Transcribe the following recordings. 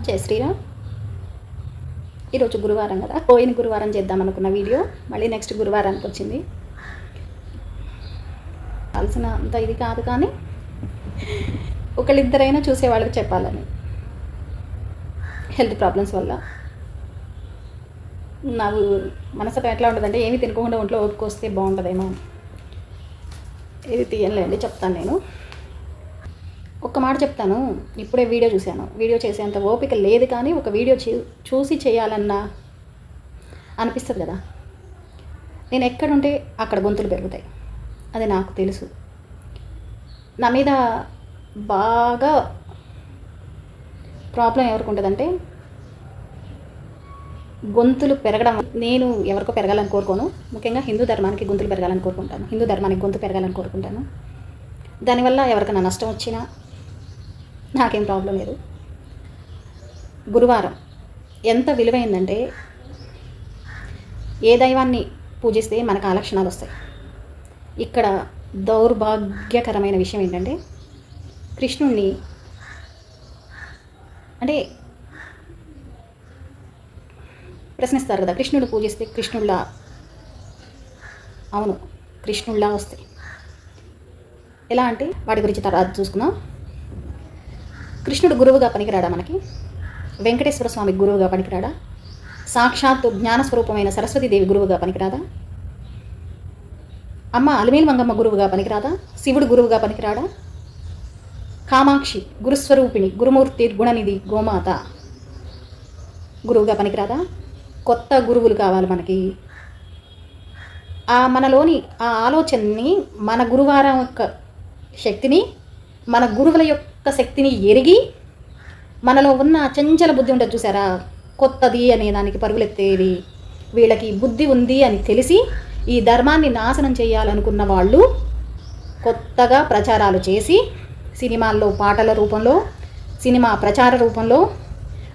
జై శ్రీరామ్. ఈరోజు గురువారం కదా, పోయిన గురువారం చేద్దాం అనుకున్న వీడియో మళ్ళీ నెక్స్ట్ గురువారానికి వచ్చింది. కావాల్సిన అంత ఇది కాదు, కానీ ఒకళ్ళిద్దరైనా చూసే వాళ్ళకి చెప్పాలని. హెల్త్ ప్రాబ్లమ్స్ వల్ల నాకు మనసుతో ఎట్లా ఉంటుందంటే, ఏమి తినకుండా ఒంట్లో ఓపుకొస్తే బాగుంటుందేమో. ఇది తీయలేండి, చెప్తాను. నేను ఒక్క మాట చెప్తాను. ఇప్పుడే వీడియో చూశాను. వీడియో చేసేంత ఓపిక లేదు, కానీ ఒక వీడియో చూసి చేయాలన్నా అనిపిస్తుంది కదా. నేను ఎక్కడుంటే అక్కడ గొంతులు పెరుగుతాయి, అది నాకు తెలుసు. నా మీద బాగా ప్రాబ్లం ఎవరికి ఉంటుందంటే, గొంతులు పెరగడం. నేను ఎవరికో పెరగాలని కోరుకోను. ముఖ్యంగా హిందూ ధర్మానికి గొంతులు పెరగాలని కోరుకుంటాను. హిందూ ధర్మానికి గొంతు పెరగాలని కోరుకుంటాను. దానివల్ల ఎవరికైనా నష్టం వచ్చినా నాకేం ప్రాబ్లం లేదు. గురువారం ఎంత విలువైందంటే, ఏ దైవాన్ని పూజిస్తే మనకు ఆ లక్షణాలు వస్తాయి. ఇక్కడ దౌర్భాగ్యకరమైన విషయం ఏంటంటే, కృష్ణుణ్ణి అంటే ప్రశ్నిస్తారు కదా, కృష్ణుడు పూజిస్తే కృష్ణుళ్ళ, అవును కృష్ణుళ్ళ వస్తాయి. ఎలా అంటే వాటి గురించి తర్వాత చూసుకుందాం. కృష్ణుడు గురువుగా పనికిరాడా మనకి? వెంకటేశ్వర స్వామి గురువుగా పనికిరాడా? సాక్షాత్తు జ్ఞానస్వరూపమైన సరస్వతీదేవి గురువుగా పనికిరాదా? అమ్మ అలిమేలు మంగమ్మ గురువుగా పనికిరాదా? శివుడు గురువుగా పనికిరాడా? కామాక్షి గురుస్వరూపిణి, గురుమూర్తి, గుణనిధి, గోమాత గురువుగా పనికిరాదా? కొత్త గురువులు కావాలి మనకి. మనలోని ఆ ఆలోచనని, మన గురువారం యొక్క శక్తిని, మన గురువుల యొక్క శక్తిని ఎరిగి, మనలో ఉన్న చంచల బుద్ధి ఉంటుంది చూసారా, కొత్తది అనే దానికి పరుగులెత్తేది, వీళ్ళకి బుద్ధి ఉంది అని తెలిసి ఈ ధర్మాన్ని నాశనం చేయాలనుకున్న వాళ్ళు కొత్తగా ప్రచారాలు చేసి, సినిమాల్లో పాటల రూపంలో, సినిమా ప్రచార రూపంలో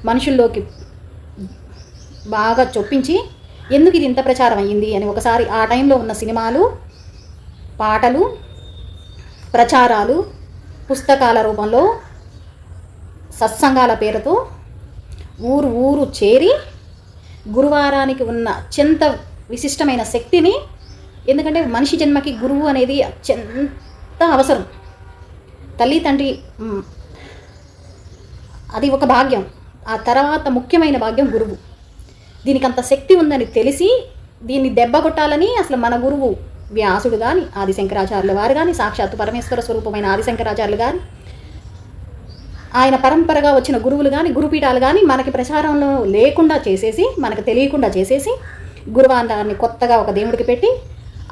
మనుషుల్లోకి బాగా చొప్పించి, ఎందుకు ఇది ఇంత ప్రచారం అయ్యింది అని ఒకసారి ఆ టైంలో ఉన్న సినిమాలు, పాటలు, ప్రచారాలు, పుస్తకాల రూపంలో, సత్సంగాల పేరుతో ఊరు ఊరు చేరి గురువారానికి ఉన్న అత్యంత విశిష్టమైన శక్తిని, ఎందుకంటే మనిషి జన్మకి గురువు అనేది అత్యంత అవసరం. తల్లి తండ్రి అది ఒక భాగ్యం, ఆ తర్వాత ముఖ్యమైన భాగ్యం గురువు. దీనికి అంత శక్తి ఉందని తెలిసి దీన్ని దెబ్బ కొట్టాలని అసలు మన గురువు వ్యాసుడు కానీ, ఆదిశంకరాచార్యుల వారు కానీ, సాక్షాత్తు పరమేశ్వర స్వరూపమైన ఆదిశంకరాచార్యులు కానీ, ఆయన పరంపరగా వచ్చిన గురువులు కానీ, గురుపీఠాలు కానీ మనకి ప్రచారంలో లేకుండా చేసేసి, మనకు తెలియకుండా చేసేసి, గురువారాన్ని కొత్తగా ఒక దేవుడికి పెట్టి,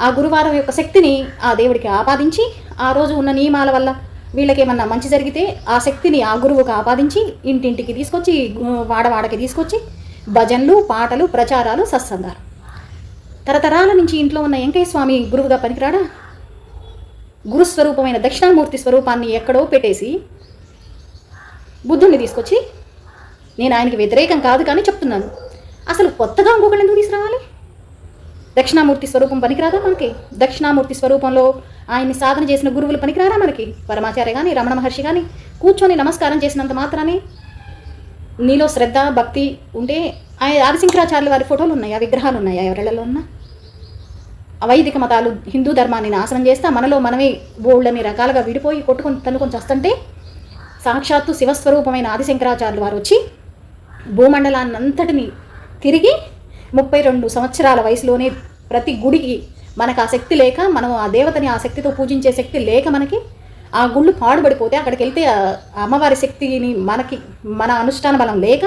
ఆ గురువారం యొక్క శక్తిని ఆ దేవుడికి ఆపాదించి, ఆ రోజు ఉన్న నియమాల వల్ల వీళ్ళకి ఏమన్నా మంచి జరిగితే ఆ శక్తిని ఆ గురువుకు ఆపాదించి ఇంటింటికి తీసుకొచ్చి, వాడవాడకి తీసుకొచ్చి భజనలు, పాటలు, ప్రచారాలు, సత్సంగాలు. తరతరాల నుంచి ఇంట్లో ఉన్న వెంకయ్య స్వామి గురువుగా పనికిరాడా? గురుస్వరూపమైన దక్షిణామూర్తి స్వరూపాన్ని ఎక్కడో పెట్టేసి బుద్ధుడిని తీసుకొచ్చి, నేను ఆయనకి వ్యతిరేకం కాదు కానీ చెప్తున్నాను, అసలు కొత్తగా ఇంకొకళ్ళు ఎందుకు తీసుకురావాలి? దక్షిణామూర్తి స్వరూపం పనికిరాదా మనకి? దక్షిణామూర్తి స్వరూపంలో ఆయన్ని సాధన చేసిన గురువులు పనికిరారా మనకి? పరమాచార్య కానీ, రమణ మహర్షి కానీ కూర్చొని నమస్కారం చేసినంత మాత్రానే నీలో శ్రద్ధ, భక్తి ఉంటే, ఆదిశంకరాచార్యుల వారి ఫోటోలు ఉన్నాయా, విగ్రహాలు ఉన్నాయా ఎవరిళ్లలో ఉన్నా? అవైదిక మతాలు హిందూ ధర్మాన్ని నాశనం చేస్తా మనలో మనమే బోళ్ళని రకాలుగా విడిపోయి కొట్టుకొని తన్నుకొని వస్తుంటే, సాక్షాత్తు శివస్వరూపమైన ఆదిశంకరాచార్యుల వారు వచ్చి భూమండలాన్ని అంతటిని తిరిగి 32 సంవత్సరాల వయసులోనే ప్రతి గుడికి, మనకు ఆ శక్తి లేక, మనం ఆ దేవతని ఆ శక్తితో పూజించే శక్తి లేక, మనకి ఆ గుళ్ళు పాడుపడిపోతే అక్కడికి వెళ్తే అమ్మవారి శక్తిని మన అనుష్ఠాన బలం లేక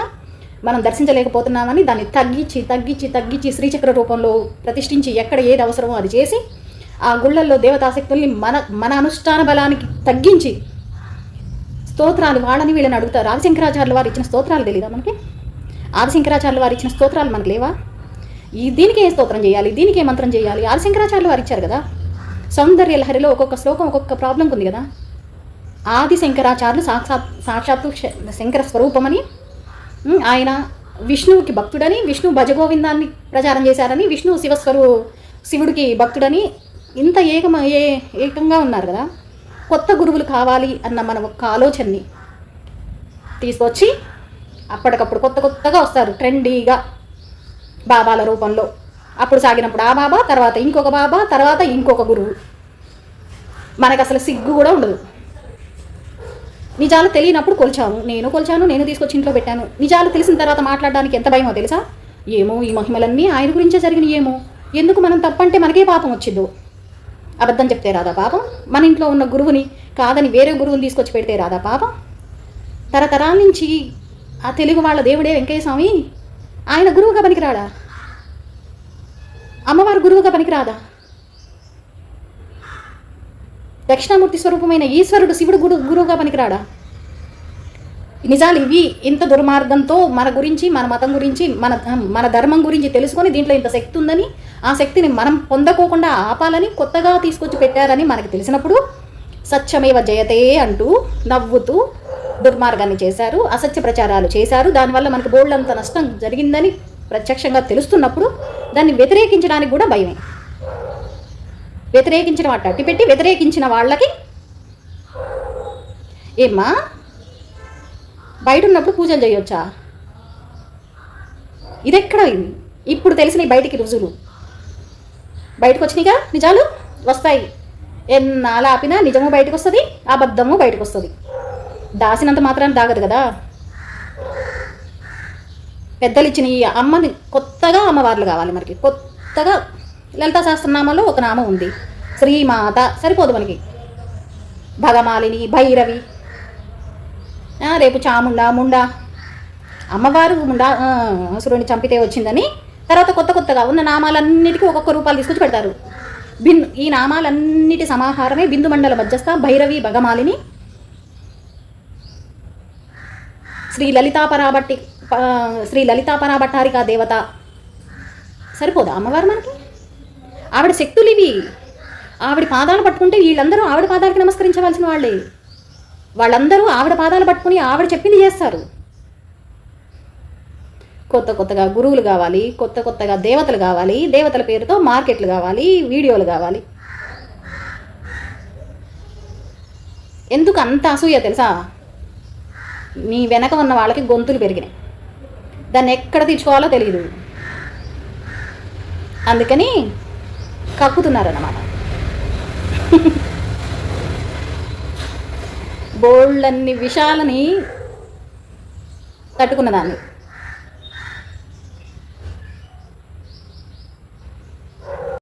మనం దర్శించలేకపోతున్నామని దాన్ని తగ్గించి తగ్గించి తగ్గించి శ్రీచక్ర రూపంలో ప్రతిష్ఠించి, ఎక్కడ ఏది అవసరమో అది చేసి, ఆ గుళ్ళల్లో దేవతాశక్తుల్ని మన అనుష్ఠాన బలానికి తగ్గించి స్తోత్రాలు వాళ్ళని వీళ్ళని అడుగుతారు. ఆదిశంకరాచార్యుల వారు ఇచ్చిన స్తోత్రాలు తెలీదా మనకి? ఆదిశంకరాచార్యుల వారు ఇచ్చిన స్తోత్రాలు మనకు లేవా? దీనికి ఏ స్తోత్రం చేయాలి, దీనికి ఏ మంత్రం చేయాలి? ఆదిశంకరాచార్యుల వారు ఇచ్చారు కదా. సౌందర్య లహరిలో ఒక్కొక్క శ్లోకం ఒక్కొక్క ప్రాబ్లం ఉంది కదా. ఆదిశంకరాచార్యులు సాక్షాత్తు శంకర స్వరూపమని, ఆయన విష్ణువుకి భక్తుడని, విష్ణు భజగోవిందాన్ని ప్రచారం చేశారని, విష్ణు శివుడికి భక్తుడని, ఇంత ఏకంగా ఉన్నారు కదా. కొత్త గురువులు కావాలి అన్న మన ఒక్క ఆలోచనని తీసుకొచ్చి అప్పటికప్పుడు కొత్త కొత్తగా వస్తారు ట్రెండీగా బాబాల రూపంలో. అప్పుడు సాగినప్పుడు ఆ బాబా, తర్వాత ఇంకొక బాబా, తర్వాత ఇంకొక గురువు. మనకు అసలు సిగ్గు కూడా ఉండదు. నిజాలు తెలియనప్పుడు కొలిచాము, నేను తీసుకొచ్చి ఇంట్లో పెట్టాను. నిజాలు తెలిసిన తర్వాత మాట్లాడడానికి ఎంత భయమో తెలుసా? ఏమో ఈ మహిమలన్నీ ఆయన గురించే జరిగినాయి, ఏమో ఎందుకు మనం తప్పంటే మనకే పాపం వచ్చిద్దు. అబద్ధం చెప్తే రాదా పాపం? మన ఇంట్లో ఉన్న గురువుని కాదని వేరే గురువుని తీసుకొచ్చి పెడితే రాదా పాపం? తరతరాల నుంచి ఆ తెలుగు వాళ్ళ దేవుడే వెంకయ్య స్వామి, ఆయన గురువుగా పనికిరాడా? అమ్మవారు గురువుగా పనికిరాదా? దక్షిణామూర్తి స్వరూపమైన ఈశ్వరుడు శివుడు గురువుగా పనికిరాడా? నిజాలు ఇవి. ఇంత దుర్మార్గంతో మన గురించి, మన మతం గురించి, మన ధర్మం గురించి తెలుసుకొని దీంట్లో ఇంత శక్తి ఉందని, ఆ శక్తిని మనం పొందకోకుండా ఆపాలని కొత్తగా తీసుకొచ్చి పెట్టారని మనకి తెలిసినప్పుడు సత్యమేవ జయతే అంటూ నవ్వుతూ దుర్మార్గాన్ని చేశారు, అసత్య ప్రచారాలు చేశారు. దానివల్ల మనకు బోల్డంత నష్టం జరిగిందని ప్రత్యక్షంగా తెలుస్తున్నప్పుడు దాన్ని వ్యతిరేకించడానికి కూడా భయమే. వ్యతిరేకించిన వాటి అట్టి పెట్టి వ్యతిరేకించిన వాళ్ళకి ఏమ్మా బయట ఉన్నప్పుడు పూజలు చేయొచ్చా? ఇదెక్కడ ఇది? ఇప్పుడు తెలిసినాయి బయటికి రుజువులు, బయటకు వచ్చినాయిగా నిజాలు వస్తాయి. ఎన్నాళ్ళు ఆపినా నిజము బయటకు వస్తుంది, అబద్ధము బయటకు వస్తుంది. దాసినంత మాత్రాన్ని దాగదు కదా. పెద్దలు ఇచ్చిన ఈ అమ్మని కొత్తగా అమ్మవార్లు కావాలి మనకి. కొత్తగా లలితా సహస్రనామంలో ఒక నామం ఉంది, శ్రీమాత, సరిపోదు మనకి. భగమాలిని, భైరవి, రేపు చాముండా, ముండా, అమ్మవారు ముండా అసురుని చంపితే వచ్చిందని తర్వాత కొత్తగా ఉన్న నామాలన్నిటికీ ఒక్కొక్క రూపాలు తీసుకొచ్చి పెడతారు. ఈ నామాలన్నిటి సమాహారమే బిందు మండల మధ్యస్థ భైరవి, భగమాలిని, శ్రీ లలితాపరాభట్టారికా దేవత. సరిపోదా అమ్మవారు మనకి? ఆవిడ శక్తులు ఇవి. ఆవిడ పాదాలు పట్టుకుంటే వీళ్ళందరూ ఆవిడ పాదాలకి నమస్కరించవలసిన వాళ్ళే. వాళ్ళందరూ ఆవిడ పాదాలు పట్టుకుని ఆవిడ చెప్పింది చేస్తారు. కొత్తగా గురువులు కావాలి, కొత్తగా దేవతలు కావాలి, దేవతల పేరుతో మార్కెట్లు కావాలి, వీడియోలు కావాలి. ఎందుకు అంత అసూయ తెలుసా? నీ వెనక ఉన్న వాళ్ళకి గొంతులు పెరిగినాయి, దాన్ని ఎక్కడ తీర్చుకోవాలో తెలియదు, అందుకని కక్కుతున్నారన్నమాట. బోల్డన్ని విషయాలని తట్టుకున్నదాన్ని